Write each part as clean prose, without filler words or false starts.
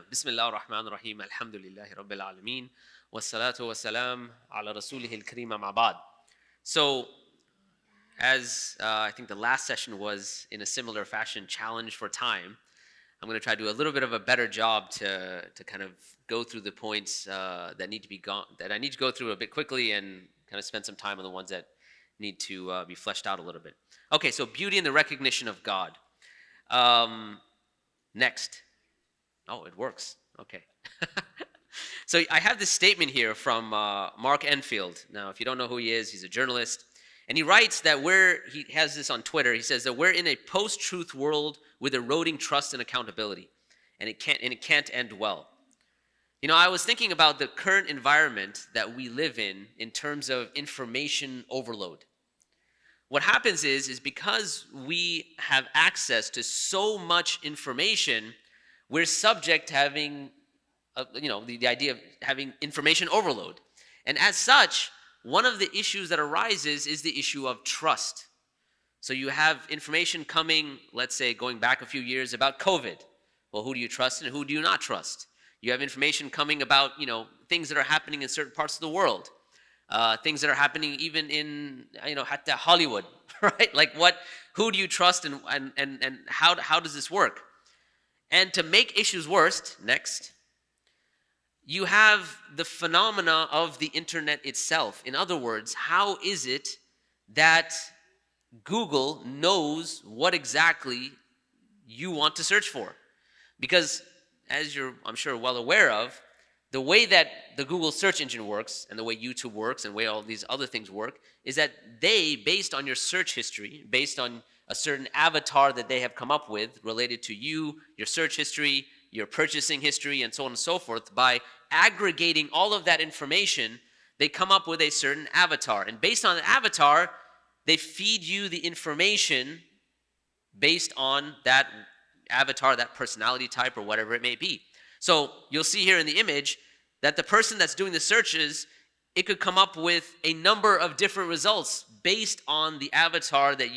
Bismillah ar-Rahman ar-Rahim. Alhamdulillahi Rabbil Alameen. Wassalatu wassalam ala Rasulih al-Kareem amma ba'd. So, as I think the last session was in a similar fashion, challenge for time, I'm going to try to do a little bit of a better job to kind of go through the points that need to be gone, that I need to go through a bit quickly and kind of spend some time on the ones that need to be fleshed out a little bit. Okay, so beauty and the recognition of God. Next. Oh, it works. Okay. So I have this statement here from Mark Enfield. Now, if you don't know who he is, he's a journalist. And he writes that he has this on Twitter. He says that we're in a post-truth world with eroding trust and accountability. And it can't end well. You know, I was thinking about the current environment that we live in terms of information overload. What happens is because we have access to so much information, we're subject to having, the idea of having information overload. And as such, one of the issues that arises is the issue of trust. So you have information coming, let's say, going back a few years about COVID. Well, who do you trust and who do you not trust? You have information coming about, things that are happening in certain parts of the world. Things that are happening even in, hatta Hollywood, right? Like who do you trust and how does this work? And to make issues worse, next, you have the phenomena of the internet itself. In other words, how is it that Google knows what exactly you want to search for? Because as you're, I'm sure, well aware of, the way that the Google search engine works and the way YouTube works and the way all these other things work is that they, based on your search history, based on a certain avatar that they have come up with related to you, your search history, your purchasing history, and so on and so forth, by aggregating all of that information, they come up with a certain avatar. And based on the avatar, they feed you the information based on that avatar, that personality type, or whatever it may be. So you'll see here in the image that the person that's doing the searches, it could come up with a number of different results based on the avatar that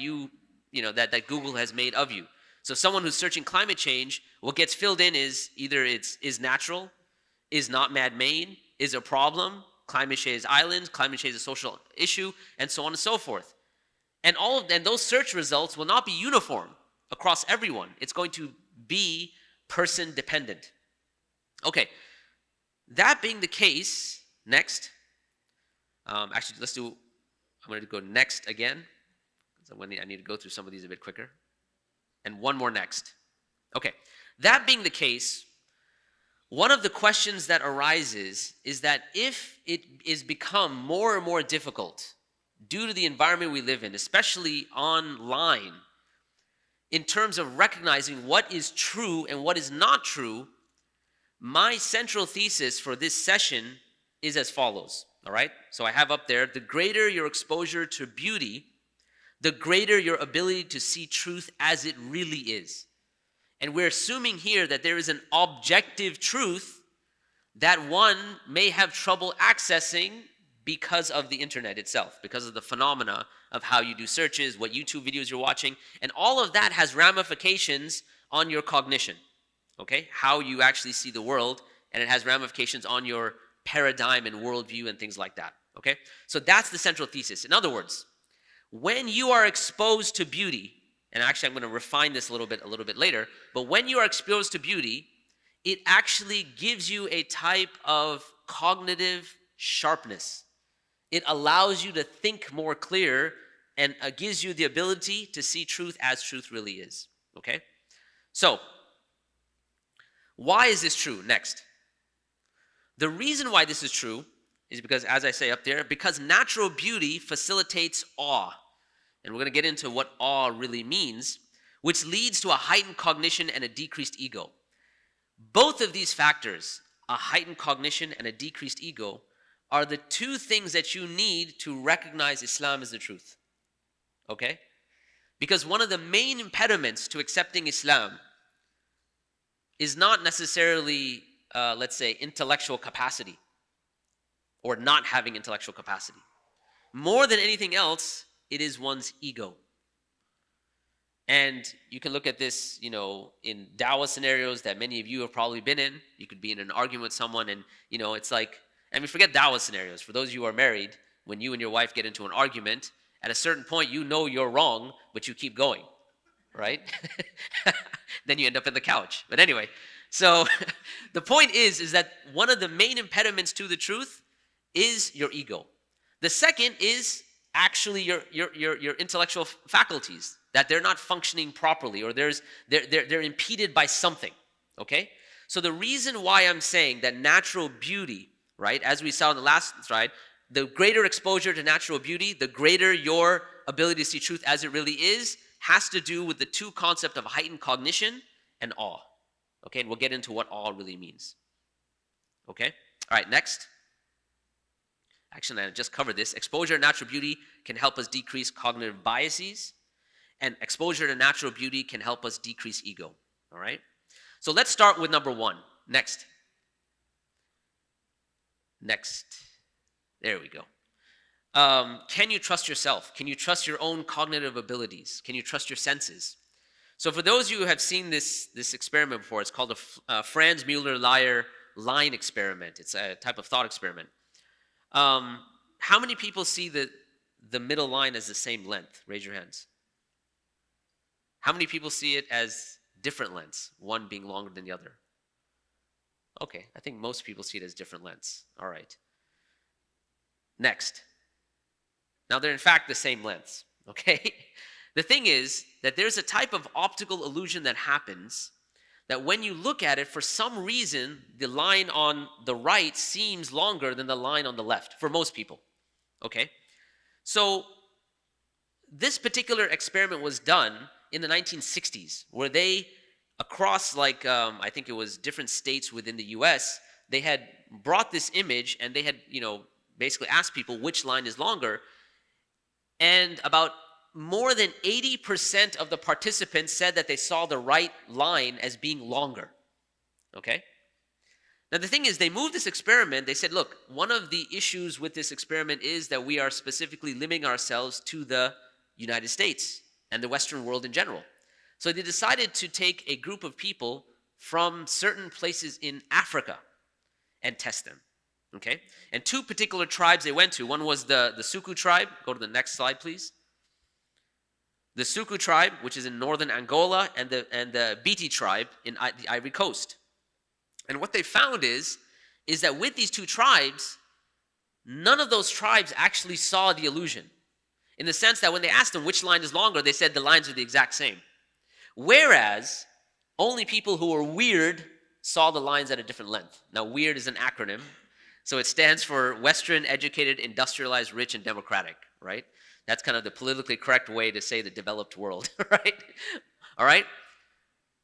that Google has made of you. So someone who's searching climate change, what gets filled in is either is natural, is not man-made, is a problem, climate change is islands, climate change is a social issue, and so on and so forth. And those search results will not be uniform across everyone. It's going to be person dependent. Okay, that being the case, next. Actually, I'm going to go next again. So I need to go through some of these a bit quicker. And one more next. Okay, that being the case, one of the questions that arises is that if it is become more and more difficult due to the environment we live in, especially online, in terms of recognizing what is true and what is not true, my central thesis for this session is as follows, all right? So I have up there, the greater your exposure to beauty, the greater your ability to see truth as it really is. And we're assuming here that there is an objective truth that one may have trouble accessing because of the internet itself, because of the phenomena of how you do searches, what YouTube videos you're watching, and all of that has ramifications on your cognition. Okay, how you actually see the world, and it has ramifications on your paradigm and worldview and things like that. Okay, so that's the central thesis. In other words, when you are exposed to beauty, and actually I'm going to refine this a little bit later, but when you are exposed to beauty, it actually gives you a type of cognitive sharpness. It allows you to think more clear and gives you the ability to see truth as truth really is. Okay, so why is this true? Next. The reason why this is true is because, as I say up there, because natural beauty facilitates awe. And we're going to get into what awe really means, which leads to a heightened cognition and a decreased ego. Both of these factors, a heightened cognition and a decreased ego, are the two things that you need to recognize Islam as the truth. Okay? Because one of the main impediments to accepting Islam is not necessarily, let's say, intellectual capacity or not having intellectual capacity. More than anything else, it is one's ego. And you can look at this, in Dawa scenarios that many of you have probably been in. You could be in an argument with someone, and it's like, forget Dawa scenarios. For those of you who are married, when you and your wife get into an argument, at a certain point, you're wrong, but you keep going, right? Then you end up in the couch. But anyway, so the point is that one of the main impediments to the truth is your ego. The second is actually your intellectual faculties, that they're not functioning properly, or they're impeded by something. Okay? So the reason why I'm saying that natural beauty, right, as we saw in the last slide, the greater exposure to natural beauty, the greater your ability to see truth as it really is, has to do with the two concepts of heightened cognition and awe. Okay, and we'll get into what awe really means. Okay? All right, next. Actually, I just covered this. Exposure to natural beauty can help us decrease cognitive biases, and exposure to natural beauty can help us decrease ego. All right? So let's start with number one. Next. There we go. Can you trust yourself? Can you trust your own cognitive abilities? Can you trust your senses? So for those of you who have seen this experiment before, it's called a Franz Mueller-Lyer line experiment. It's a type of thought experiment. How many people see the middle line as the same length? Raise your hands. How many people see it as different lengths, one being longer than the other? Okay, I think most people see it as different lengths. All right. Next. Now they're in fact the same lengths, okay? The thing is that there's a type of optical illusion that happens that when you look at it, for some reason, the line on the right seems longer than the line on the left, for most people, okay? So this particular experiment was done in the 1960s, where they, across I think it was different states within the US, they had brought this image and they had, basically asked people which line is longer, and about more than 80% of the participants said that they saw the right line as being longer, okay? Now the thing is, they moved this experiment, they said, look, one of the issues with this experiment is that we are specifically limiting ourselves to the United States and the Western world in general. So they decided to take a group of people from certain places in Africa and test them, okay? And two particular tribes they went to. One was the Suku tribe. Go to the next slide, please. The Suku tribe, which is in northern Angola, and the Biti tribe in the Ivory Coast. And what they found is that with these two tribes, none of those tribes actually saw the illusion, in the sense that when they asked them which line is longer, they said the lines are the exact same. Whereas only people who were weird saw the lines at a different length. Now, weird is an acronym, so it stands for Western, Educated, Industrialized, Rich, and Democratic, right? That's kind of the politically correct way to say the developed world, right? All right?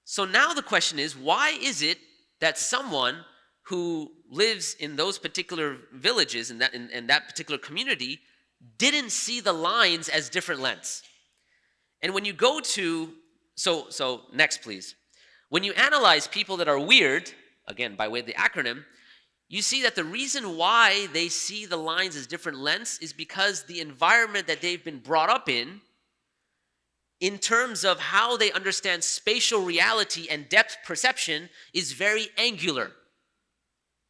So now the question is, why is it that someone who lives in those particular villages, in that particular community, didn't see the lines as different lengths? And when you go to, so next please. When you analyze people that are weird, again, by way of the acronym, you see that the reason why they see the lines as different lengths is because the environment that they've been brought up in terms of how they understand spatial reality and depth perception, is very angular,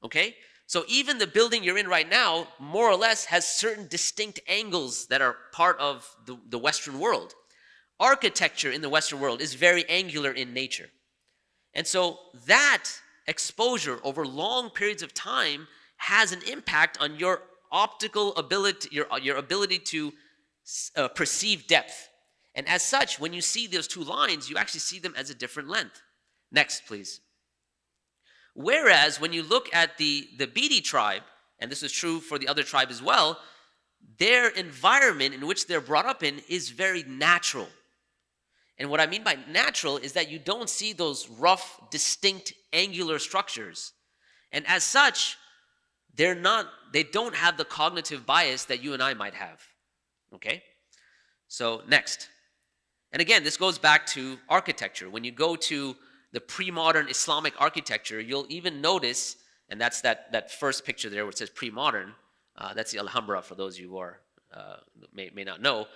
okay? So even the building you're in right now, more or less, has certain distinct angles that are part of the Western world. Architecture in the Western world is very angular in nature. And so that exposure over long periods of time has an impact on your optical ability, your ability to perceive depth. And as such, when you see those two lines, you actually see them as a different length. Next, please. Whereas when you look at the Biti tribe, and this is true for the other tribe as well, their environment in which they're brought up in is very natural. And what I mean by natural is that you don't see those rough, distinct, angular structures. And as such, they don't have the cognitive bias that you and I might have. Okay? So next. And again, this goes back to architecture. When you go to the pre-modern Islamic architecture, you'll even notice, and that's that first picture there where it says pre-modern, that's the Alhambra for those of you who are, may not know.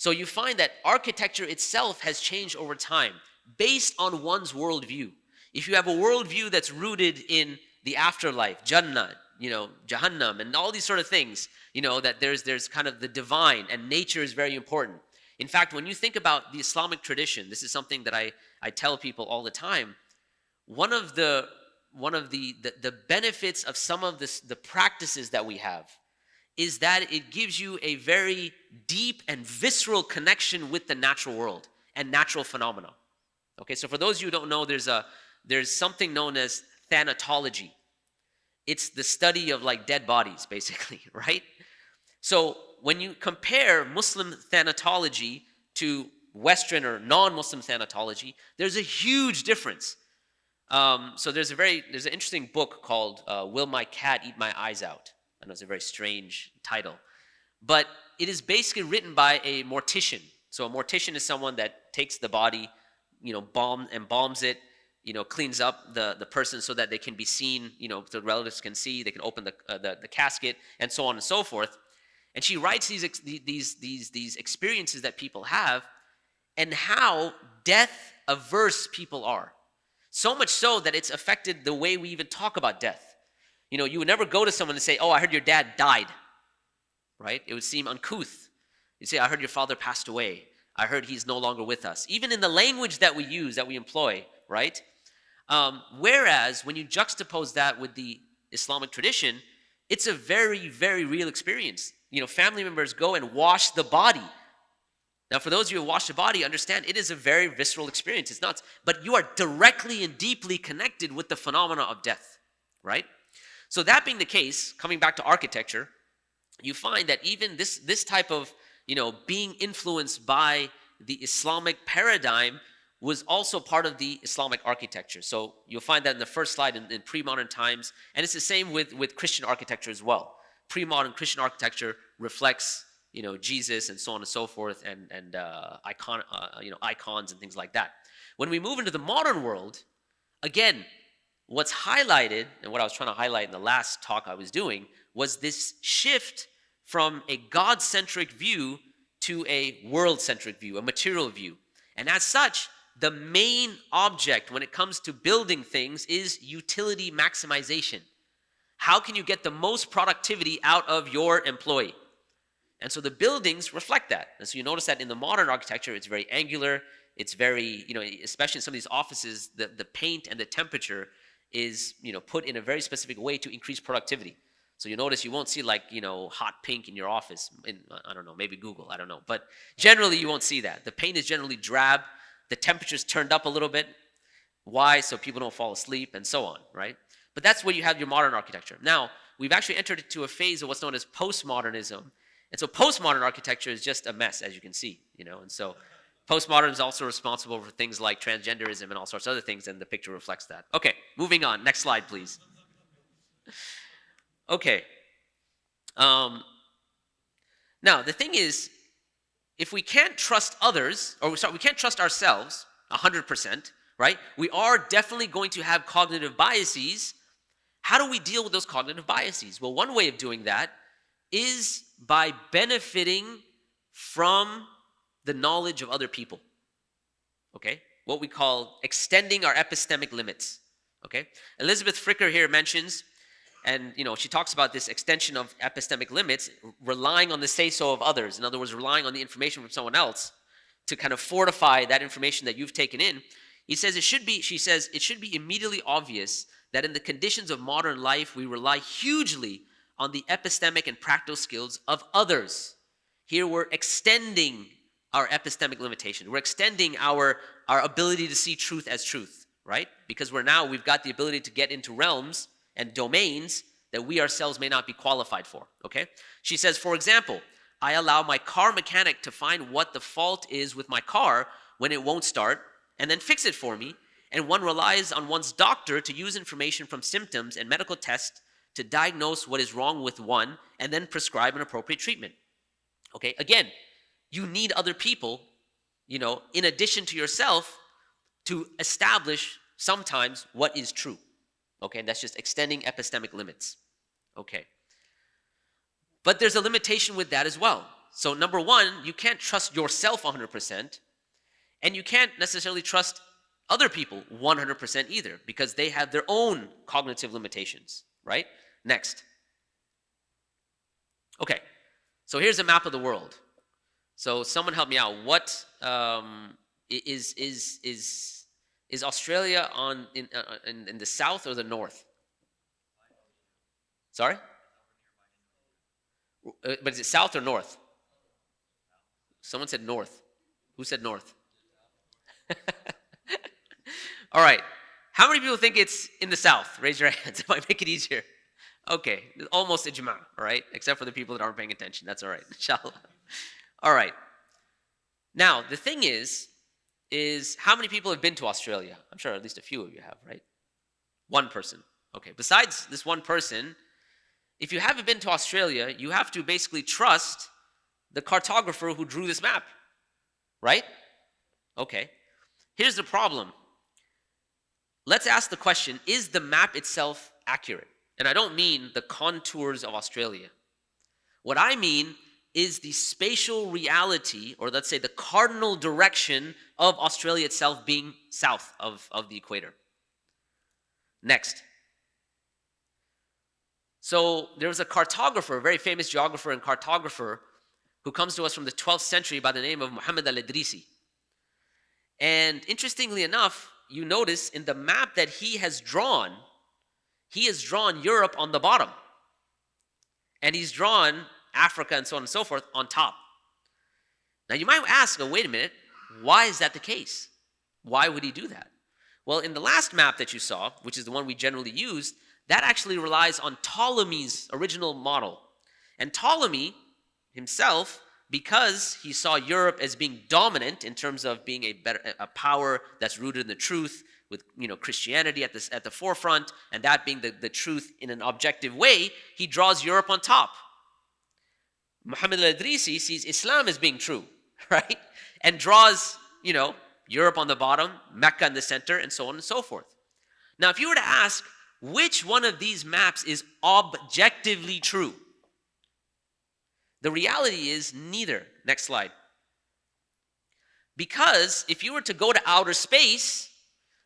So you find that architecture itself has changed over time based on one's worldview. If you have a worldview that's rooted in the afterlife, Jannah, Jahannam, and all these sort of things, that there's kind of the divine, and nature is very important. In fact, when you think about the Islamic tradition, this is something that I tell people all the time. One of the benefits of some of the practices that we have is that it gives you a very deep and visceral connection with the natural world and natural phenomena. Okay, so for those of you who don't know, there's something known as thanatology. It's the study of like dead bodies, basically, right? So when you compare Muslim thanatology to Western or non-Muslim thanatology, there's a huge difference. So there's an interesting book called Will My Cat Eat My Eyes Out? I know it's a very strange title, but it is basically written by a mortician. So a mortician is someone that takes the body, embalms it, cleans up the person so that they can be seen, the relatives can see, they can open the casket, and so on and so forth. And she writes these experiences that people have and how death averse people are. So much so that it's affected the way we even talk about death. You would never go to someone and say, "Oh, I heard your dad died," right? It would seem uncouth. You'd say, "I heard your father passed away. I heard he's no longer with us." Even in the language that we use, that we employ, right? Whereas when you juxtapose that with the Islamic tradition, it's a very, very real experience. Family members go and wash the body. Now, for those of you who wash the body, understand it is a very visceral experience. It's not, but you are directly and deeply connected with the phenomena of death, right? So that being the case, coming back to architecture, you find that even this type of, being influenced by the Islamic paradigm was also part of the Islamic architecture. So you'll find that in the first slide in pre-modern times, and it's the same with Christian architecture as well. Pre-modern Christian architecture reflects, Jesus and so on and so forth, and icons and things like that. When we move into the modern world, again, what's highlighted, and what I was trying to highlight in the last talk I was doing, was this shift from a God-centric view to a world-centric view, a material view. And as such, the main object when it comes to building things is utility maximization. How can you get the most productivity out of your employee? And so the buildings reflect that. And so you notice that in the modern architecture, it's very angular. It's very, especially in some of these offices, the paint and the temperature is, put in a very specific way to increase productivity. So you notice you won't see hot pink in your office. I don't know, maybe Google, I don't know. But generally you won't see that. The paint is generally drab. The temperature's turned up a little bit. Why? So people don't fall asleep and so on, right? But that's where you have your modern architecture. Now, we've actually entered into a phase of what's known as postmodernism. And so postmodern architecture is just a mess, as you can see, and so postmodern is also responsible for things like transgenderism and all sorts of other things, and the picture reflects that. Okay, moving on. Next slide, please. Okay. Now, the thing is, if we can't trust others, we can't trust ourselves 100%, right? We are definitely going to have cognitive biases. How do we deal with those cognitive biases? Well, one way of doing that is by benefiting from the knowledge of other people. Okay? What we call extending our epistemic limits. Okay? Elizabeth Fricker here mentions, and she talks about this extension of epistemic limits, relying on the say-so of others. In other words, relying on the information from someone else to kind of fortify that information that you've taken in. She says it should be immediately obvious that in the conditions of modern life, we rely hugely on the epistemic and practical skills of others. Here we're extending our epistemic limitation. We're extending our ability to see truth as truth, right? Because we've got the ability to get into realms and domains that we ourselves may not be qualified for, okay? She says, for example, I allow my car mechanic to find what the fault is with my car when it won't start and then fix it for me. And one relies on one's doctor to use information from symptoms and medical tests to diagnose what is wrong with one and then prescribe an appropriate treatment. Okay, again, you need other people, in addition to yourself, to establish sometimes what is true. Okay, and that's just extending epistemic limits. Okay. But there's a limitation with that as well. So number one, you can't trust yourself 100%, and you can't necessarily trust other people 100% either, because they have their own cognitive limitations, right? Next. Okay, so here's a map of the world. So someone help me out. What is Australia in the south or the north? Sorry? But is it south or north? Someone said north. Who said north? All right. How many people think it's in the south? Raise your hands. It might make it easier. Okay. Almost ijma, all right? Except for the people that aren't paying attention. That's all right. Inshallah. All right. Now, the thing is how many people have been to Australia? I'm sure at least a few of you have, right? One person. Okay. Besides this one person, if you haven't been to Australia, you have to basically trust the cartographer who drew this map, right? Okay. Here's the problem. Let's ask the question, is the map itself accurate? And I don't mean the contours of Australia. What I mean is the spatial reality, or let's say the cardinal direction of Australia itself being south of the equator. Next. So there was a cartographer, a very famous geographer and cartographer, who comes to us from the 12th century by the name of Muhammad al-Idrisi. And interestingly enough, you notice in the map that he has drawn Europe on the bottom. And he's drawn Africa and so on and so forth on top. Now you might ask, oh, wait a minute, why is that the case? Why would he do that? Well, in the last map that you saw, which is the one we generally use, that actually relies on Ptolemy's original model. And Ptolemy himself, because he saw Europe as being dominant in terms of being a power that's rooted in the truth, with Christianity at the forefront, and that being the truth in an objective way, he draws Europe on top. Muhammad al-Idrisi sees Islam as being true, right? And draws, Europe on the bottom, Mecca in the center, and so on and so forth. Now, if you were to ask, which one of these maps is objectively true? The reality is neither. Next slide. Because if you were to go to outer space,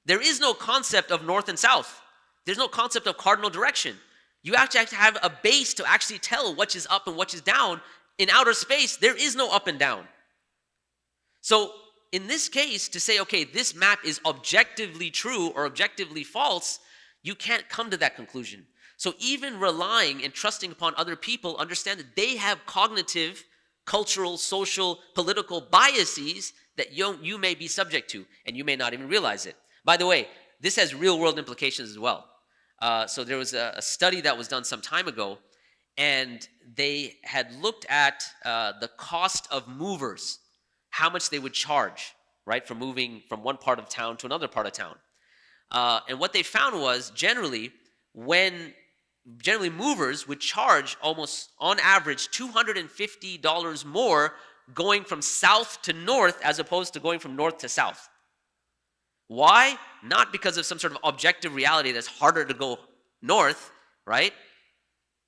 there is no concept of north and south. There's no concept of cardinal direction. You actually have to have a base to actually tell what is up and what is down. In outer space, there is no up and down. So in this case, to say, okay, this map is objectively true or objectively false, you can't come to that conclusion. So even relying and trusting upon other people, understand that they have cognitive, cultural, social, political biases that you may be subject to, and you may not even realize it. By the way, this has real-world implications as well. So there was a study that was done some time ago, and they had looked at the cost of movers, how much they would charge, right, for moving from one part of town to another part of town. And what they found was generally movers would charge almost on average $250 more going from south to north as opposed to going from north to south. Why? Not because of some sort of objective reality that's harder to go north, right?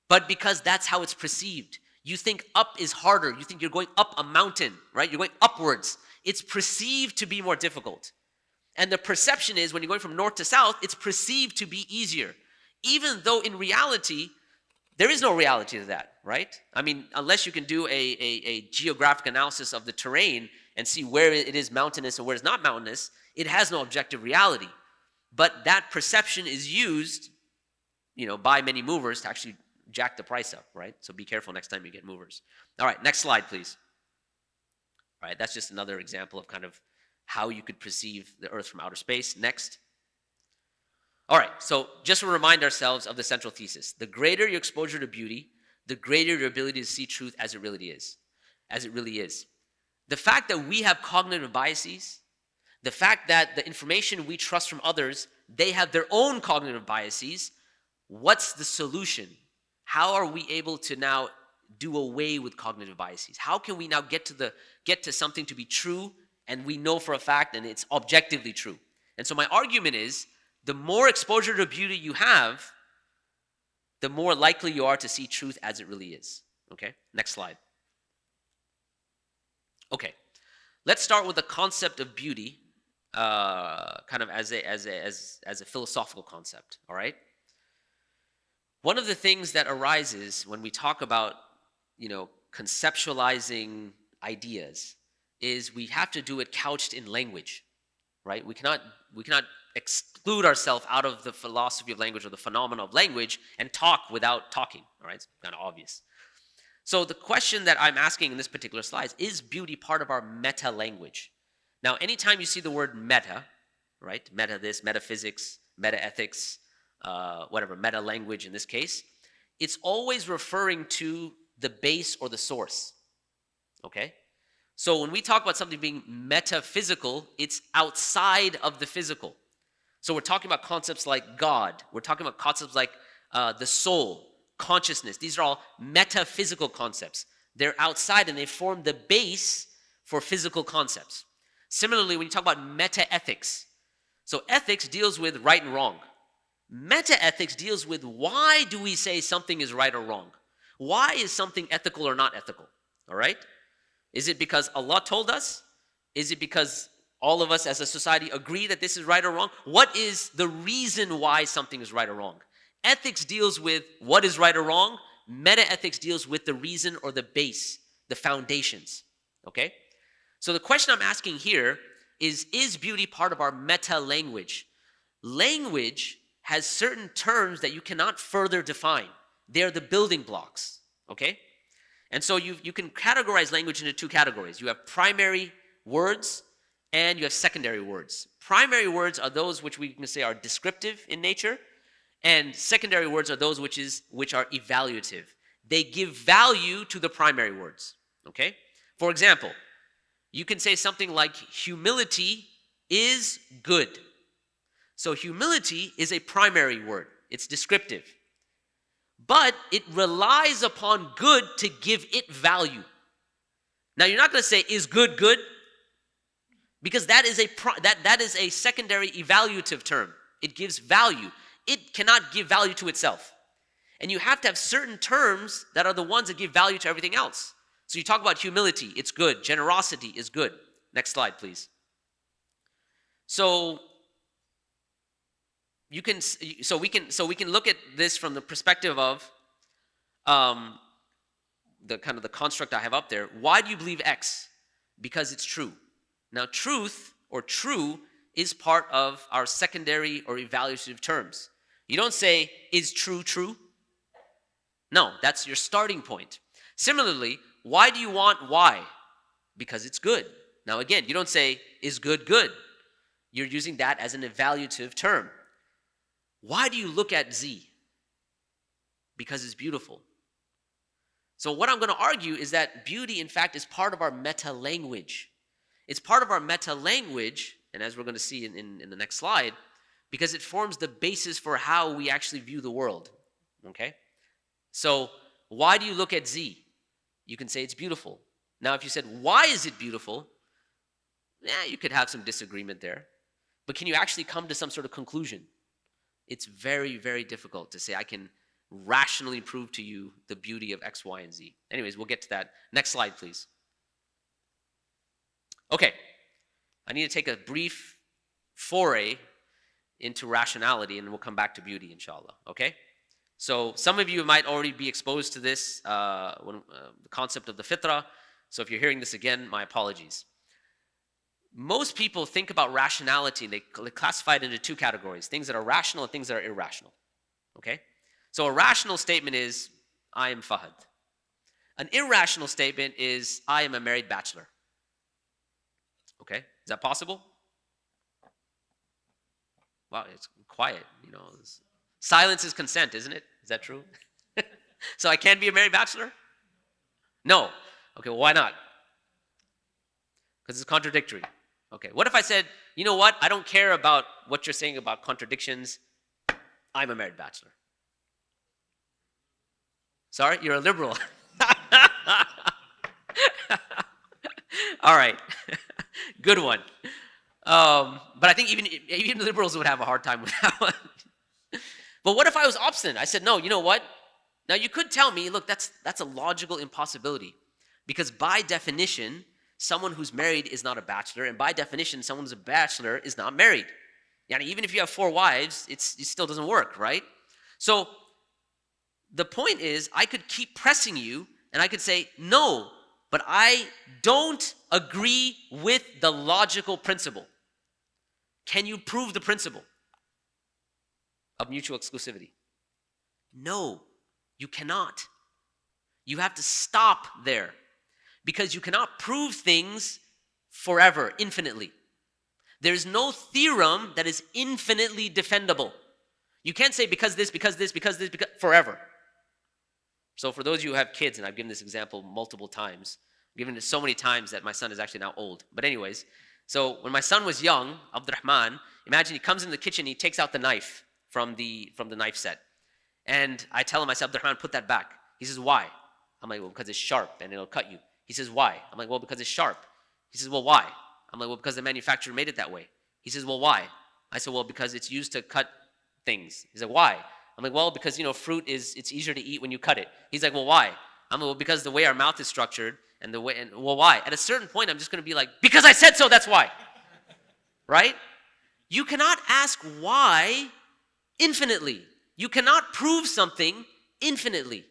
But because that's how it's perceived. You think up is harder. You think you're going up a mountain, right? You're going upwards. It's perceived to be more difficult. And the perception is when you're going from north to south, it's perceived to be easier. Even though in reality, there is no reality to that, right? I mean, unless you can do a geographic analysis of the terrain and see where it is mountainous and where it's not mountainous, it has no objective reality. But that perception is used, by many movers to actually jack the price up, right? So be careful next time you get movers. All right, next slide, please. All right, that's just another example of kind of how you could perceive the Earth from outer space. Next. All right, so just to remind ourselves of the central thesis. The greater your exposure to beauty, the greater your ability to see truth as it really is. The fact that we have cognitive biases, the fact that the information we trust from others, they have their own cognitive biases, what's the solution? How are we able to now do away with cognitive biases? How can we now get to something to be true and we know for a fact and it's objectively true? And so my argument is, the more exposure to beauty you have, the more likely you are to see truth as it really is. Okay, next slide. Okay, let's start with the concept of beauty, kind of as a philosophical concept. All right. One of the things that arises when we talk about, conceptualizing ideas is we have to do it couched in language, right? We cannot exclude ourselves out of the philosophy of language or the phenomena of language and talk without talking. All right, it's kind of obvious. So the question that I'm asking in this particular slide is beauty part of our meta language? Now, anytime you see the word meta, right? Meta this, metaphysics, meta ethics, whatever, meta language in this case, it's always referring to the base or the source. Okay? So when we talk about something being metaphysical, it's outside of the physical. So we're talking about concepts like God. We're talking about concepts like the soul, consciousness. These are all metaphysical concepts. They're outside and they form the base for physical concepts. Similarly, when you talk about meta-ethics, so ethics deals with right and wrong. Meta-ethics deals with why do we say something is right or wrong? Why is something ethical or not ethical? All right? Is it because Allah told us? Is it because all of us as a society agree that this is right or wrong? What is the reason why something is right or wrong? Ethics deals with what is right or wrong. Meta-ethics deals with the reason or the base, the foundations. Okay? So the question I'm asking here is beauty part of our meta language? Language has certain terms that you cannot further define. They're the building blocks. Okay? And so you can categorize language into two categories. You have primary words and you have secondary words. Primary words are those which we can say are descriptive in nature, and secondary words are those which are evaluative. They give value to the primary words. Okay? For example, you can say something like humility is good. So humility is a primary word. It's descriptive. But it relies upon good to give it value. Now you're not going to say is good good, because that is a secondary evaluative term. It gives value. It cannot give value to itself. And you have to have certain terms that are the ones that give value to everything else. So you talk about humility, it's good. Generosity is good. Next slide, please. So we can look at this from the perspective of the construct I have up there. Why do you believe X? Because it's true. Now, truth or true is part of our secondary or evaluative terms. You don't say, is true true? No, that's your starting point. Similarly, why do you want Y? Because it's good. Now again, you don't say, is good good? You're using that as an evaluative term. Why do you look at Z? Because it's beautiful. So what I'm going to argue is that beauty, in fact, is part of our meta language. It's part of our meta language, and as we're going to see in the next slide, because it forms the basis for how we actually view the world. Okay? So why do you look at Z? You can say it's beautiful. Now, if you said, why is it beautiful? You could have some disagreement there. But can you actually come to some sort of conclusion? It's very, very difficult to say, I can rationally prove to you the beauty of X, Y, and Z. Anyways, we'll get to that. Next slide, please. Okay. I need to take a brief foray into rationality, and we'll come back to beauty, inshallah. Okay? So some of you might already be exposed to this, the concept of the Fitra. So if you're hearing this again, my apologies. Most people think about rationality, and they classify it into two categories, things that are rational and things that are irrational. Okay? So a rational statement is, I am Fahad. An irrational statement is, I am a married bachelor. Okay? Is that possible? Wow, it's quiet. Silence is consent, isn't it? Is that true? So I can't be a married bachelor? No. Okay, well, why not? Because it's contradictory. Okay, what if I said, you know what? I don't care about what you're saying about contradictions. I'm a married bachelor. Sorry, you're a liberal. All right, good one. But I think even liberals would have a hard time with that one. But what if I was obstinate? I said, no, you know what? Now you could tell me, look, that's a logical impossibility. Because by definition, Someone who's married is not a bachelor, and by definition, someone who's a bachelor is not married. Yani even if you have 4 wives, it still doesn't work, right? So the point is, I could keep pressing you, and I could say, no, but I don't agree with the logical principle. Can you prove the principle of mutual exclusivity? No, you cannot. You have to stop there, because you cannot prove things forever, infinitely. There's no theorem that is infinitely defendable. You can't say because this, forever. So for those of you who have kids, and I've given this example multiple times, I've given it so many times that my son is actually now old. But anyways, so when my son was young, Abdurrahman, imagine he comes in the kitchen, he takes out the knife from the knife set. And I tell him, I say, Abdurrahman, put that back. He says, why? I'm like, well, because it's sharp and it'll cut you. He says, why? I'm like, well, because it's sharp. He says, well, why? I'm like, well, because the manufacturer made it that way. He says, well, why? I said, well, because it's used to cut things. He's like, why? I'm like, well, because, fruit it's easier to eat when you cut it. He's like, well, why? I'm like, well, because the way our mouth is structured and well, why? At a certain point, I'm just going to be like, because I said so, that's why. Right? You cannot ask why infinitely. You cannot prove something infinitely.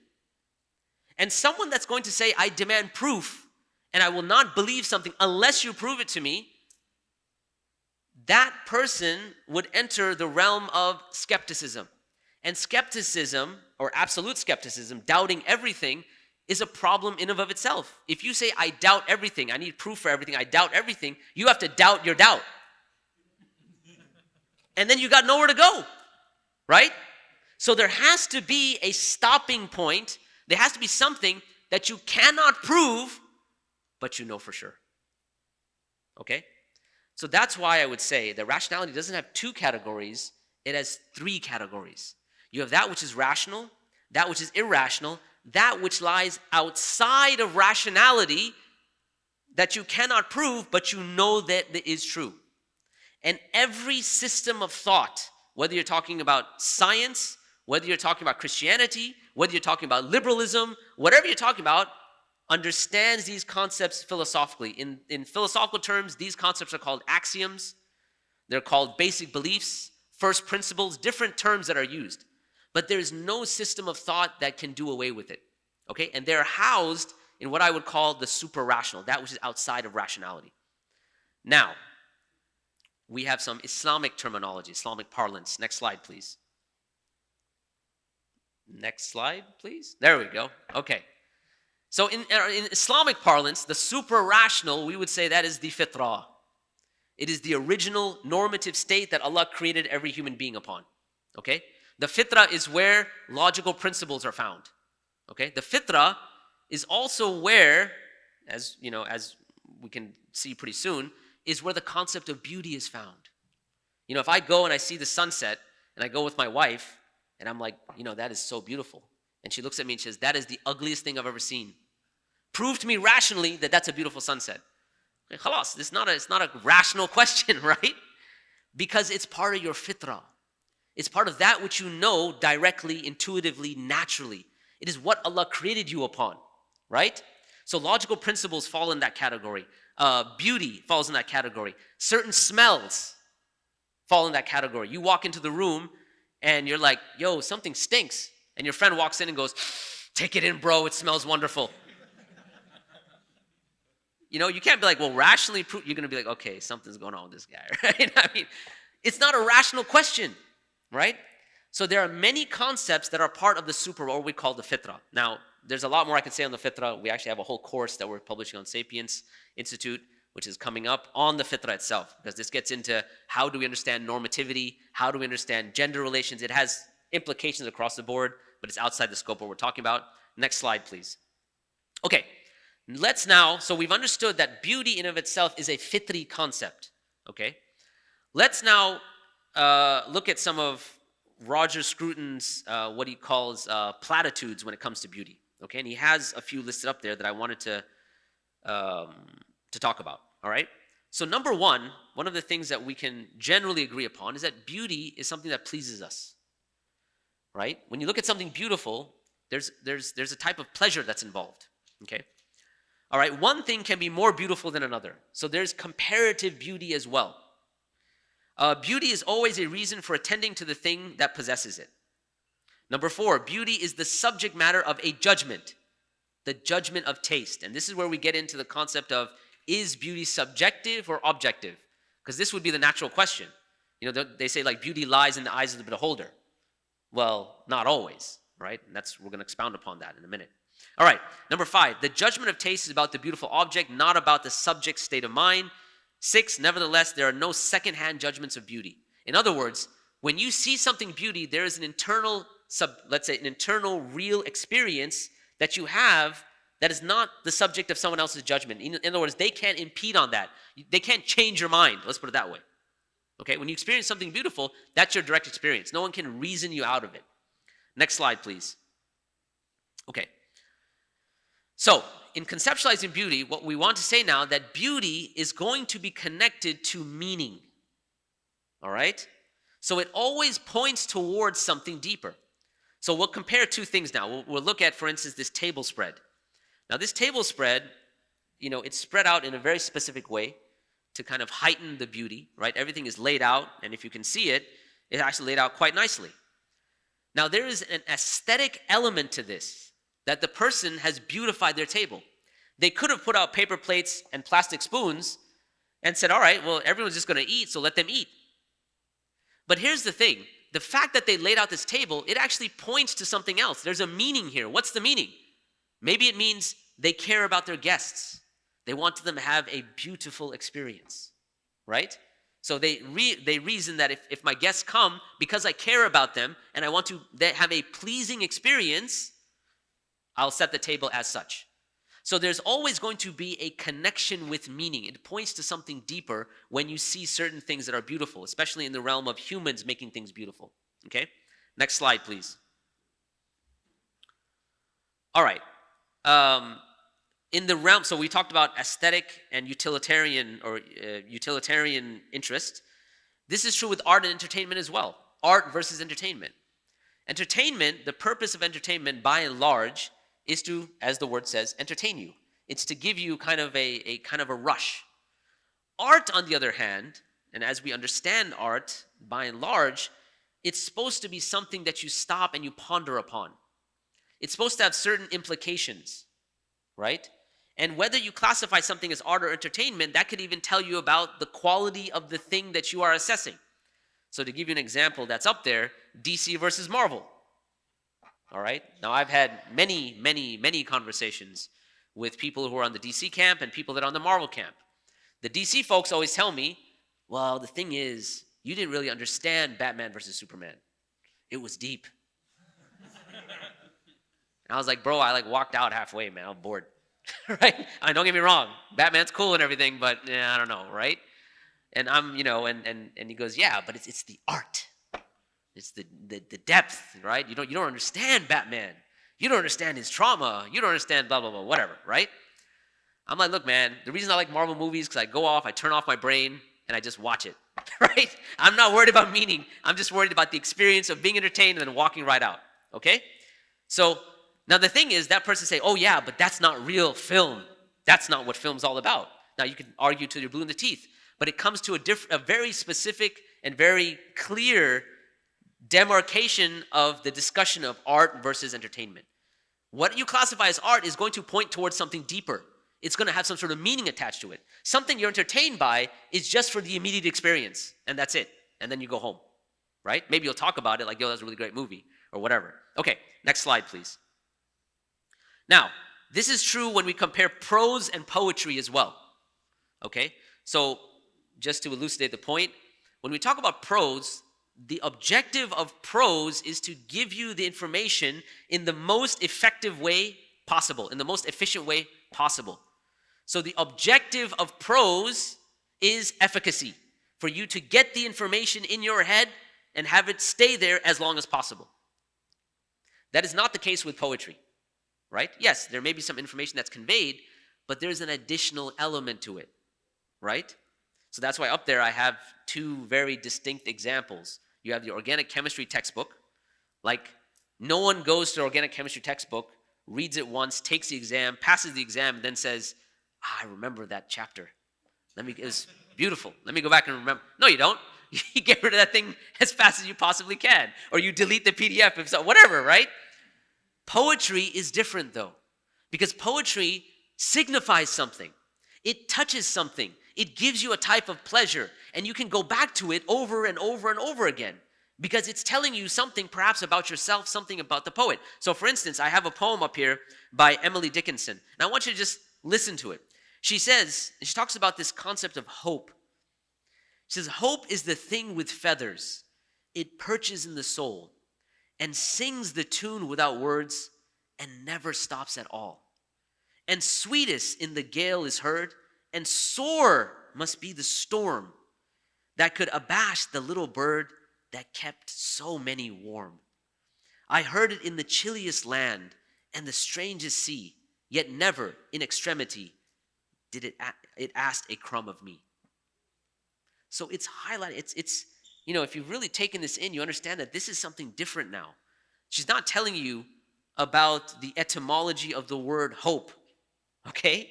And someone that's going to say, I demand proof, and I will not believe something unless you prove it to me, that person would enter the realm of skepticism. And skepticism, or absolute skepticism, doubting everything, is a problem in and of itself. If you say, I doubt everything, I need proof for everything, I doubt everything, you have to doubt your doubt. And then you got nowhere to go, right? So there has to be a stopping point. There has to be something that you cannot prove, but you know for sure. Okay? So that's why I would say that rationality doesn't have 2 categories, it has 3 categories. You have that which is rational, that which is irrational, that which lies outside of rationality that you cannot prove, but you know that it is true. And every system of thought, whether you're talking about science, whether you're talking about Christianity, whether you're talking about liberalism, whatever you're talking about, understands these concepts philosophically. In philosophical terms, these concepts are called axioms. They're called basic beliefs, first principles, different terms that are used. But there is no system of thought that can do away with it. Okay? And they're housed in what I would call the super-rational, that which is outside of rationality. Now, we have some Islamic terminology, Islamic parlance. Next slide, please. Next slide, please. There we go. Okay. So in Islamic parlance, the super-rational, we would say that is the Fitra. It is the original normative state that Allah created every human being upon. Okay? The Fitra is where logical principles are found. Okay? The Fitra is also where, as we can see pretty soon, is where the concept of beauty is found. If I go and I see the sunset, and I go with my wife, and I'm like, that is so beautiful. And she looks at me and she says, that is the ugliest thing I've ever seen. Prove to me rationally that that's a beautiful sunset. Okay, khalas, it's not a rational question, right? Because it's part of your fitra. It's part of that which you know directly, intuitively, naturally. It is what Allah created you upon, right? So logical principles fall in that category. Beauty falls in that category. Certain smells fall in that category. You walk into the room and you're like, yo, something stinks. And your friend walks in and goes, take it in, bro, it smells wonderful. You can't be like, well, rationally prove. You're going to be like, okay, something's going on with this guy, right? I mean, it's not a rational question, right? So there are many concepts that are part of the super, or we call the fitra. Now, there's a lot more I can say on the fitra. We actually have a whole course that we're publishing on Sapiens Institute, which is coming up on the fitra itself, because this gets into how do we understand normativity, how do we understand gender relations. It has implications across the board, but it's outside the scope of what we're talking about. Next slide, please. Okay, let's now, so we've understood that beauty in of itself is a fitri concept, okay? Let's now look at some of Roger Scruton's, what he calls platitudes when it comes to beauty, okay? And he has a few listed up there that I wanted to talk about, all right? So number one of the things that we can generally agree upon is that beauty is something that pleases us, right? When you look at something beautiful, there's a type of pleasure that's involved, okay? All right, one thing can be more beautiful than another. So there's comparative beauty as well. Beauty is always a reason for attending to the thing that possesses it. Number 4, beauty is the subject matter of a judgment, the judgment of taste. And this is where we get into the concept of, is beauty subjective or objective? Because this would be the natural question. You know, they say like beauty lies in the eyes of the beholder. Well, not always, right? And we're going to expound upon that in a minute. All right, number 5, the judgment of taste is about the beautiful object, not about the subject's state of mind. 6, nevertheless, there are no second-hand judgments of beauty. In other words, when you see something beauty, there is an internal, let's say, an internal real experience that you have that is not the subject of someone else's judgment. In other words, they can't impede on that. They can't change your mind. Let's put it that way. Okay, when you experience something beautiful, that's your direct experience. No one can reason you out of it. Next slide, please. Okay. So, in conceptualizing beauty, what we want to say now that beauty is going to be connected to meaning. All right? So it always points towards something deeper. So we'll compare two things now. We'll look at, for instance, this table spread. Now this table spread, you know, it's spread out in a very specific way to kind of heighten the beauty, right? Everything is laid out, and if you can see it, it's actually laid out quite nicely. Now there is an aesthetic element to this, that the person has beautified their table. They could have put out paper plates and plastic spoons and said, all right, well, everyone's just going to eat, so let them eat. But here's the thing. The fact that they laid out this table, it actually points to something else. There's a meaning here. What's the meaning? Maybe it means they care about their guests. They want them to have a beautiful experience, right? So they reason that if my guests come, because I care about them and I want to have a pleasing experience, I'll set the table as such. So there's always going to be a connection with meaning. It points to something deeper when you see certain things that are beautiful, especially in the realm of humans making things beautiful. Okay? Next slide, please. All right. In the realm, so we talked about aesthetic and utilitarian or utilitarian interest. This is true with art and entertainment as well. Art versus entertainment. Entertainment, the purpose of entertainment by and large is to, as the word says, entertain you. It's to give you kind of a rush. Art, on the other hand, and as we understand art by and large, it's supposed to be something that you stop and you ponder upon. It's supposed to have certain implications, right? And whether you classify something as art or entertainment, that could even tell you about the quality of the thing that you are assessing. So to give you an example that's up there, DC versus Marvel. All right. Now, I've had many conversations with people who are on the DC camp and people that are on the Marvel camp. The DC folks always tell me, well, the thing is, you didn't really understand Batman versus Superman. It was deep. And I was like, bro, I walked out halfway, man. I'm bored. Right? I mean, don't get me wrong. Batman's cool and everything, but I don't know, right? And I'm, and he goes, yeah, but it's the art. It's the depth, right? You don't understand Batman. You don't understand his trauma. You don't understand blah, blah, blah, whatever, right? I'm like, look, man, the reason I like Marvel movies is because I go off, I turn off my brain, and I just watch it, right? I'm not worried about meaning. I'm just worried about the experience of being entertained and then walking right out, okay? So now the thing is, that person say, oh, yeah, but that's not real film. That's not what film's all about. Now, you can argue till you're blue in the teeth, but it comes to a very specific and very clear demarcation of the discussion of art versus entertainment. What you classify as art is going to point towards something deeper. It's going to have some sort of meaning attached to it. Something you're entertained by is just for the immediate experience, and that's it. And then you go home, right? Maybe you'll talk about it like, yo, that's a really great movie, or whatever. Okay, next slide, please. Now, this is true when we compare prose and poetry as well. Okay? So, just to elucidate the point, when we talk about prose, the objective of prose is to give you the information in the most effective way possible, in the most efficient way possible. So the objective of prose is efficacy, for you to get the information in your head and have it stay there as long as possible. That is not the case with poetry, right? Yes, there may be some information that's conveyed, but there's an additional element to it, right? So that's why up there I have two very distinct examples. You have the organic chemistry textbook. Like, no one goes to the organic chemistry textbook reads it once, takes the exam, passes the exam, and then says, I remember that chapter. It was beautiful. Let me go back and remember. No, you don't. You get rid of that thing as fast as you possibly can. Or you delete the PDF, if so, whatever, right? Poetry is different, though, because poetry signifies something. It touches something. It gives you a type of pleasure, and you can go back to it over and over and over again because it's telling you something perhaps about yourself, something about the poet. So, for instance, I have a poem up here by Emily Dickinson, and I want you to just listen to it. She talks about this concept of hope. She says, hope is the thing with feathers. It perches in the soul and sings the tune without words and never stops at all. And sweetest in the gale is heard, and sore must be the storm that could abash the little bird that kept so many warm. I heard it in the chilliest land and the strangest sea, yet never in extremity did it ask a crumb of me. So it's highlighted. It's if you've really taken this in, you understand that this is something different now. She's not telling you about the etymology of the word hope, okay?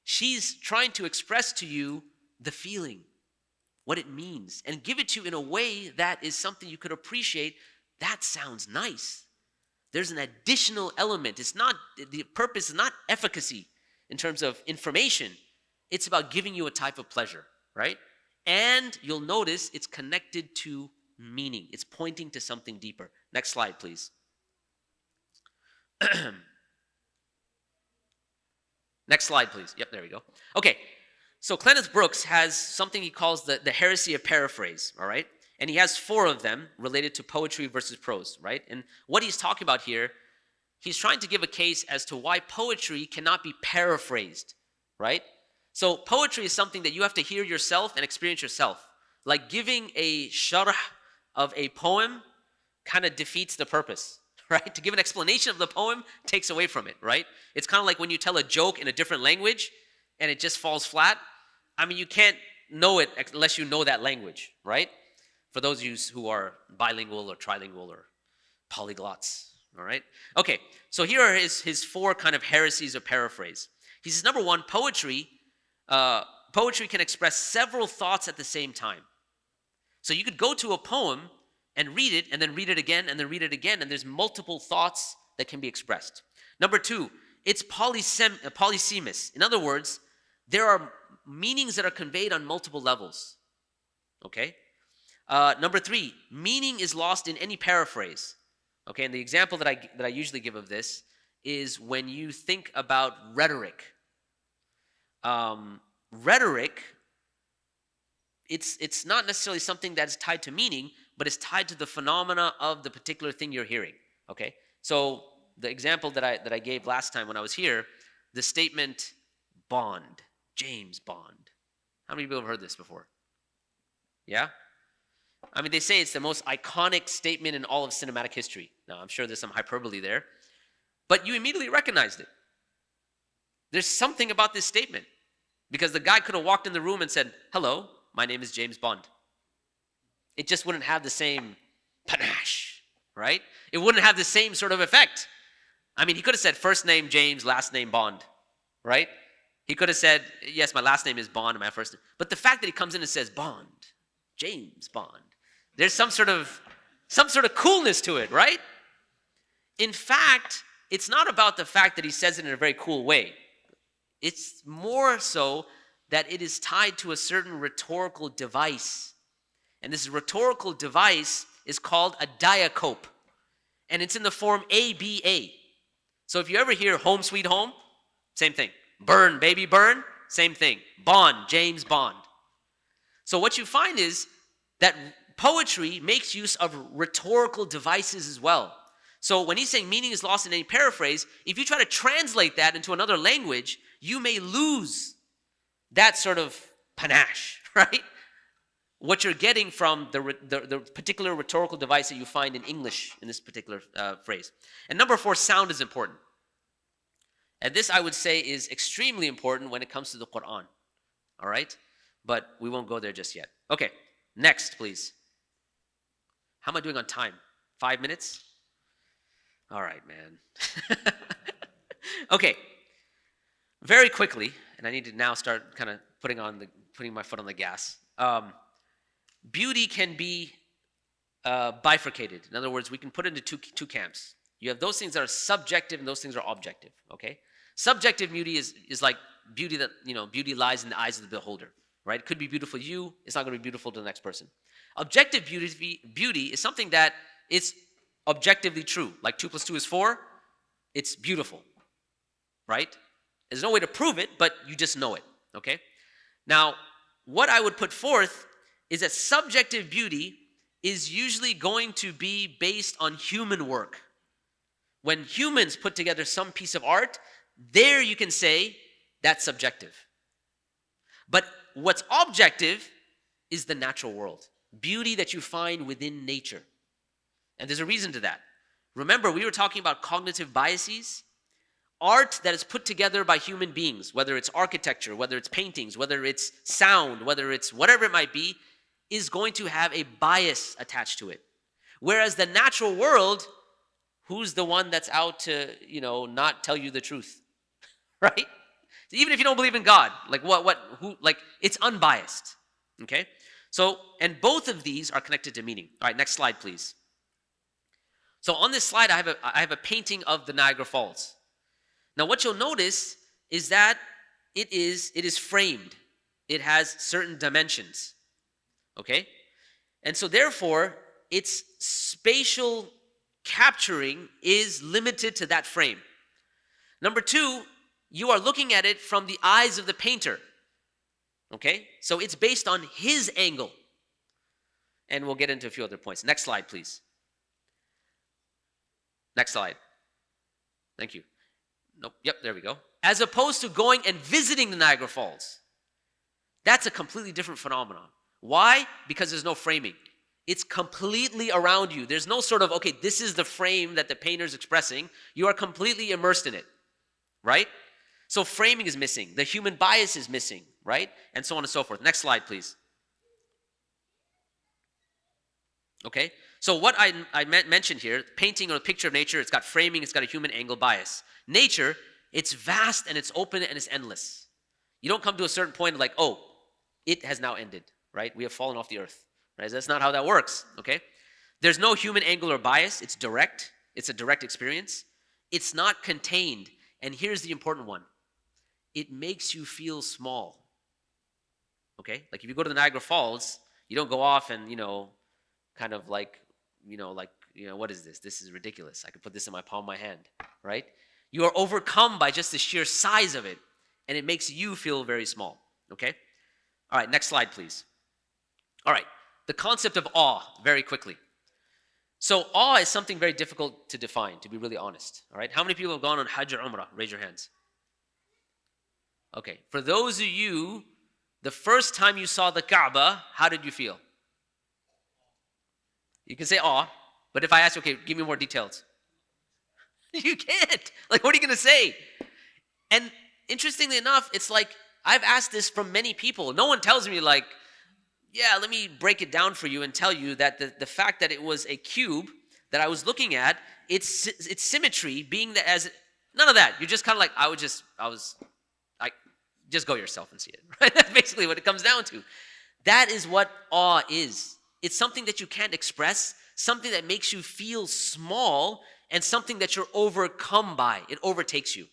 She's trying to express to you the feeling, what it means, and give it to you in a way that is something you could appreciate. That sounds nice. There's an additional element. The purpose is not efficacy in terms of information. It's about giving you a type of pleasure, right? And you'll notice it's connected to meaning. It's pointing to something deeper. Next slide, please. Next slide, please. Yep, there we go. Okay, so Kenneth Brooks has something he calls the heresy of paraphrase, all right? And he has 4 of them related to poetry versus prose, right? And what he's talking about here, he's trying to give a case as to why poetry cannot be paraphrased, right? So poetry is something that you have to hear yourself and experience yourself. Like giving a sharh of a poem kind of defeats the purpose, right? To give an explanation of the poem takes away from it, right? It's kind of like when you tell a joke in a different language and it just falls flat. I mean, you can't know it unless you know that language, right? For those of you who are bilingual or trilingual or polyglots, all right? Okay, so here are his 4 kind of heresies of paraphrase. He says, number 1, poetry can express several thoughts at the same time. So you could go to a poem and read it, and then read it again, and then read it again, and there's multiple thoughts that can be expressed. Number 2, it's polysemous. In other words, there are meanings that are conveyed on multiple levels. Okay? Number 3, meaning is lost in any paraphrase. Okay, and the example that I usually give of this is when you think about rhetoric. Rhetoric, it's not necessarily something that is tied to meaning, but it's tied to the phenomena of the particular thing you're hearing. Okay, so the example that I gave last time when I was here, the statement Bond, James Bond. How many people have heard this before? Yeah? I mean, they say it's the most iconic statement in all of cinematic history. Now, I'm sure there's some hyperbole there, but you immediately recognized it. There's something about this statement because the guy could have walked in the room and said, hello, my name is James Bond. It just wouldn't have the same panache, right? It wouldn't have the same sort of effect. I mean, he could have said first name James, last name Bond, right? He could have said, yes, my last name is Bond, and my first name. But the fact that he comes in and says Bond, James Bond, there's some sort of coolness to it, right? In fact, it's not about the fact that he says it in a very cool way. It's more so that it is tied to a certain rhetorical device. And this rhetorical device is called a diacope. And it's in the form ABA. So if you ever hear home sweet home, same thing. Burn, baby, burn, same thing. Bond, James Bond. So what you find is that poetry makes use of rhetorical devices as well. So when he's saying meaning is lost in any paraphrase, if you try to translate that into another language, you may lose that sort of panache, right? What you're getting from the particular rhetorical device that you find in English in this particular phrase. And number 4, sound is important. And this, I would say, is extremely important when it comes to the Quran. All right? But we won't go there just yet. Okay, next, please. How am I doing on time? 5 minutes? All right, man. Okay, very quickly, and I need to now start kind of putting my foot on the gas. Beauty can be bifurcated. In other words, we can put it into two camps. You have those things that are subjective and those things are objective. Okay, subjective beauty is like beauty that beauty lies in the eyes of the beholder. Right? It could be beautiful to you. It's not going to be beautiful to the next person. Objective beauty is something that is objectively true. Like 2 + 2 is 4. It's beautiful. Right? There's no way to prove it, but you just know it. Okay? Now, what I would put forth is that subjective beauty is usually going to be based on human work. When humans put together some piece of art, there you can say that's subjective. But what's objective is the natural world. Beauty that you find within nature. And there's a reason to that. Remember, we were talking about cognitive biases. Art that is put together by human beings, whether it's architecture, whether it's paintings, whether it's sound, whether it's whatever it might be, is going to have a bias attached to it. Whereas the natural world, who's the one that's out to, not tell you the truth? Right? Even if you don't believe in God, it's unbiased. Okay? So, and both of these are connected to meaning. All right, next slide, please. So on this slide, I have a painting of the Niagara Falls. Now, what you'll notice is that it is framed. It has certain dimensions. Okay? And so therefore, its spatial capturing is limited to that frame. Number two, you are looking at it from the eyes of the painter. Okay? So it's based on his angle. And we'll get into a few other points. Next slide, please. Next slide. Thank you. Nope. Yep, there we go. As opposed to going and visiting the Niagara Falls. That's a completely different phenomenon. Why? Because there's no framing. It's completely around you. There's no sort of, okay, this is the frame that the painter's expressing. You are completely immersed in it. Right? So framing is missing. The human bias is missing. Right? And so on and so forth. Next slide, please. Okay? So what I mentioned here, painting or a picture of nature, it's got framing, it's got a human angle bias. Nature, it's vast and it's open and it's endless. You don't come to a certain point like, oh, it has now ended, right? We have fallen off the earth, right? That's not how that works, okay? There's no human angle or bias. It's direct. It's a direct experience. It's not contained. And here's the important one. It makes you feel small, okay? Like if you go to the Niagara Falls, you don't go off and, kind of like, what is this? This is ridiculous. I could put this in my palm of my hand, right? You are overcome by just the sheer size of it, and it makes you feel very small, okay? All right, next slide, please. All right, the concept of awe, very quickly. So awe is something very difficult to define, to be really honest, all right? How many people have gone on Hajj or Umrah? Raise your hands. Okay, for those of you, the first time you saw the Kaaba, how did you feel? You can say awe, but if I ask you, okay, give me more details. You can't. Like, what are you going to say? And interestingly enough, it's like, I've asked this from many people. No one tells me like, yeah, let me break it down for you and tell you that the fact that it was a cube that I was looking at, its symmetry being that as, none of that. You're just kind of like, just go yourself and see it. Right? That's basically what it comes down to. That is what awe is. It's something that you can't express, something that makes you feel small, and something that you're overcome by. It overtakes you.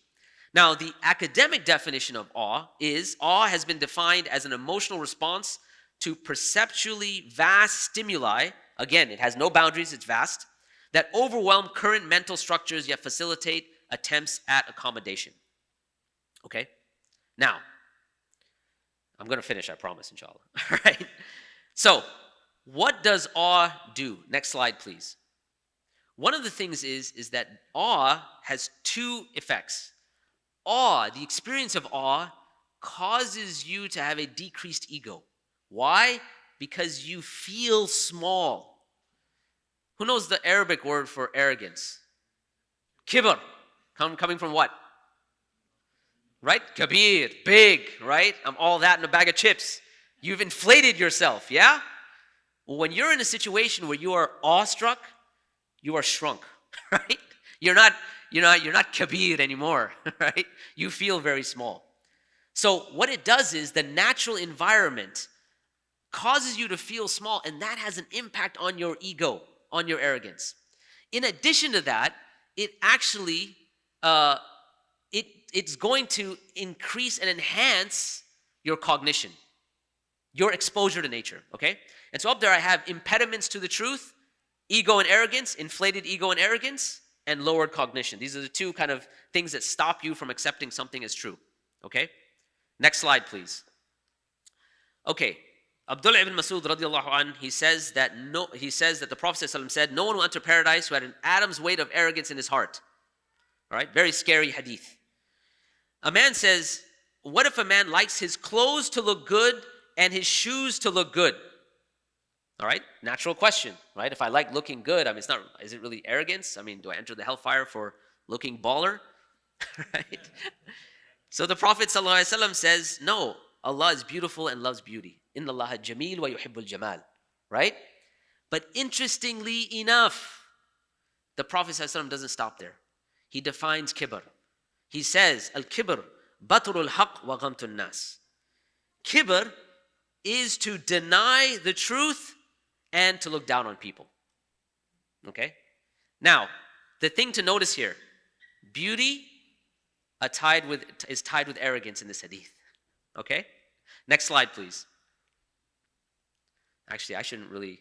Now, the academic definition of awe has been defined as an emotional response to perceptually vast stimuli. Again, it has no boundaries, it's vast, that overwhelm current mental structures yet facilitate attempts at accommodation. Okay? Now, I'm going to finish, I promise, inshallah. All right? So, what does awe do? Next slide, please. One of the things is that awe has two effects. Awe, the experience of awe, causes you to have a decreased ego. Why? Because you feel small. Who knows the Arabic word for arrogance? Kibr. Coming from what? Right? Kabir, big, right? I'm all that in a bag of chips. You've inflated yourself, yeah? When you're in a situation where you are awestruck, you are shrunk, right? You're not kabir anymore, right? You feel very small. So what it does is the natural environment causes you to feel small, and that has an impact on your ego, on your arrogance. In addition to that, it actually it's going to increase and enhance your cognition, your exposure to nature, okay? And so up there I have impediments to the truth, ego and arrogance, inflated ego and arrogance, and lowered cognition. These are the two kind of things that stop you from accepting something as true, okay? Next slide, please. Okay, Abdullah ibn Masud radiallahu anh, he says that the Prophet ﷺ said, no one will enter paradise who had an atom's weight of arrogance in his heart. All right, very scary hadith. A man says, what if a man likes his clothes to look good and his shoes to look good? All right, natural question, right? If I like looking good, I mean, is it really arrogance? I mean, do I enter the hellfire for looking baller? Right? So the Prophet ﷺ says, no, Allah is beautiful and loves beauty. Inna Allaha jameel wa yuhibbul jamal. Right? But interestingly enough, the Prophet ﷺ doesn't stop there. He defines kibr. He says, al-kibr, batrul haqq wa ghamtun nas. Kibr is to deny the truth and to look down on people. Okay? Now, the thing to notice here, beauty is tied with arrogance in this hadith. Okay? Next slide, please. Actually, I shouldn't really.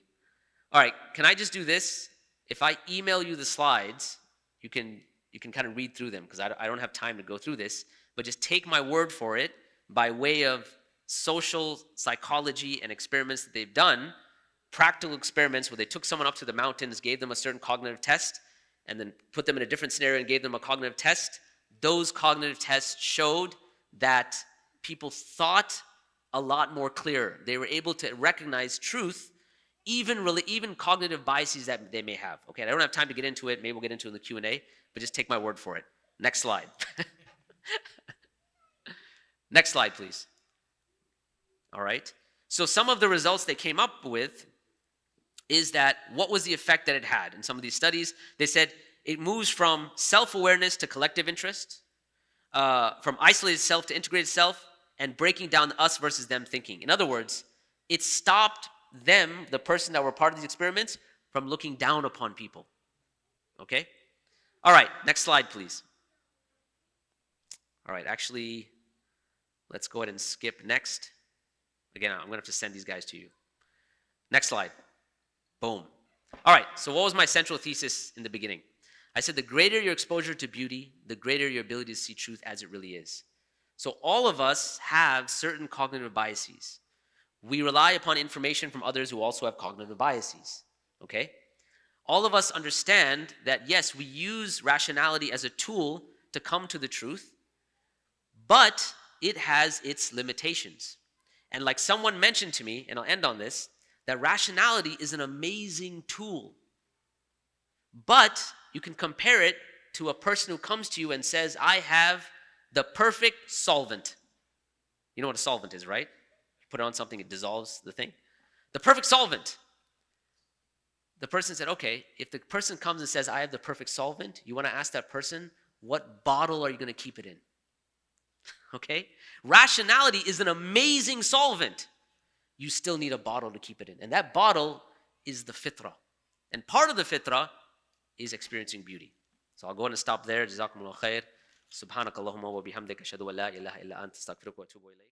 All right, can I just do this? If I email you the slides, you can kind of read through them, because I don't have time to go through this, but just take my word for it by way of social psychology and experiments that they've done, practical experiments where they took someone up to the mountains, gave them a certain cognitive test, and then put them in a different scenario and gave them a cognitive test. Those cognitive tests showed that people thought a lot more clear. They were able to recognize truth, even cognitive biases that they may have. Okay, I don't have time to get into it. Maybe we'll get into it in the Q&A, but just take my word for it. Next slide. Next slide, please. All right. So some of the results they came up with is that what was the effect that it had? In some of these studies, they said it moves from self-awareness to collective interest, from isolated self to integrated self, and breaking down the us versus them thinking. In other words, it stopped them, the person that were part of these experiments, from looking down upon people. Okay? All right, next slide, please. All right, actually, let's go ahead and skip next. Again, I'm going to have to send these guys to you. Next slide. Boom. All right, so what was my central thesis in the beginning? I said the greater your exposure to beauty, the greater your ability to see truth as it really is. So all of us have certain cognitive biases. We rely upon information from others who also have cognitive biases, okay? All of us understand that, yes, we use rationality as a tool to come to the truth, but it has its limitations. And like someone mentioned to me, and I'll end on this, that rationality is an amazing tool. But you can compare it to a person who comes to you and says, I have the perfect solvent. You know what a solvent is, right? You put it on something, it dissolves the thing. The perfect solvent. The person said, okay, if the person comes and says, I have the perfect solvent, you want to ask that person, what bottle are you going to keep it in? Okay? Rationality is an amazing solvent. You still need a bottle to keep it in. And that bottle is the fitra. And part of the fitra is experiencing beauty. So I'll go ahead and stop there. Jazakumullah khair. Subhanakallahumma wa bihamdika ashhadu an la ilaha illa anta astaghfiruka wa atubu ilayk.